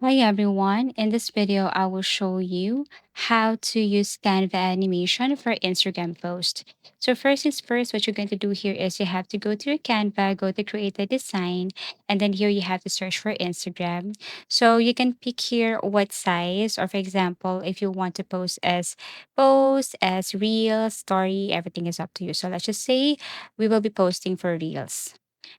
Hi everyone. In this video, I will show you how to use Canva animation for Instagram post. So first is first, what you're going to do here is you have to go to your Canva, go to create a design, and then here you have to search for Instagram. So you can pick here what size, or for example, if you want to post as reel, story, everything is up to you. So let's just say we will be posting for reels.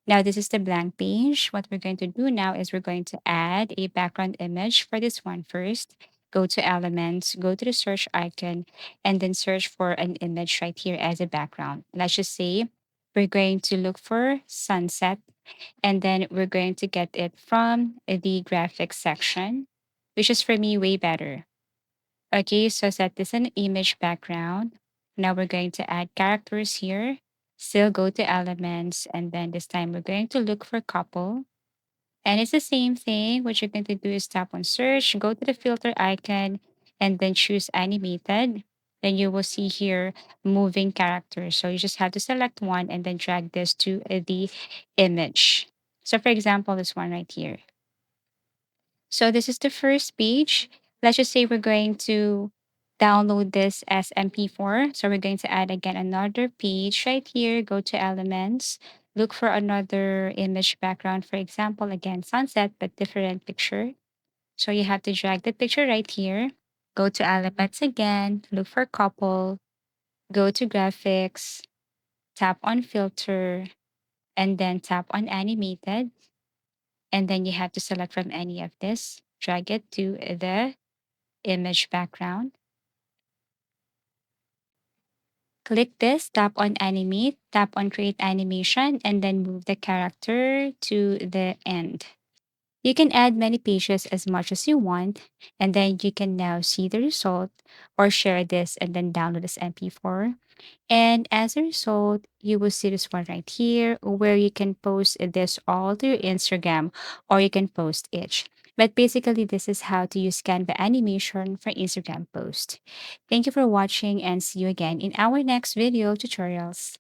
Now, this is the blank page. What we're going to do now is we're going to add a background image for this one first. Go to Elements, go to the search icon, and then search for an image right here as a background. Let's just say we're going to look for sunset, and then we're going to get it from the graphics section, which is for me way better. Okay, so set this an image background. Now we're going to add characters here. Still go to elements, and then this time we're going to look for couple. And it's the same thing. What you're going to do is tap on search, go to the filter icon, and then choose animated. Then you will see here moving characters. So you just have to select one and then drag this to the image. So for example, this one right here. So this is the first page. Let's just say we're going to download this as MP4. So we're going to add again another page right here. Go to elements, look for another image background. For example, again, sunset, but different picture. So you have to drag the picture right here. Go to elements again, look for couple, go to graphics, tap on filter, and then tap on animated. And then you have to select from any of this, drag it to the image background. Click this, tap on animate, tap on create animation, and then move the character to the end. You can add many pages as much as you want, and then you can now see the result or share this and then download this MP4. And as a result, you will see this one right here where you can post this all to your Instagram or you can post each. But basically, this is how to use Canva animation for Instagram post. Thank you for watching and see you again in our next video tutorials.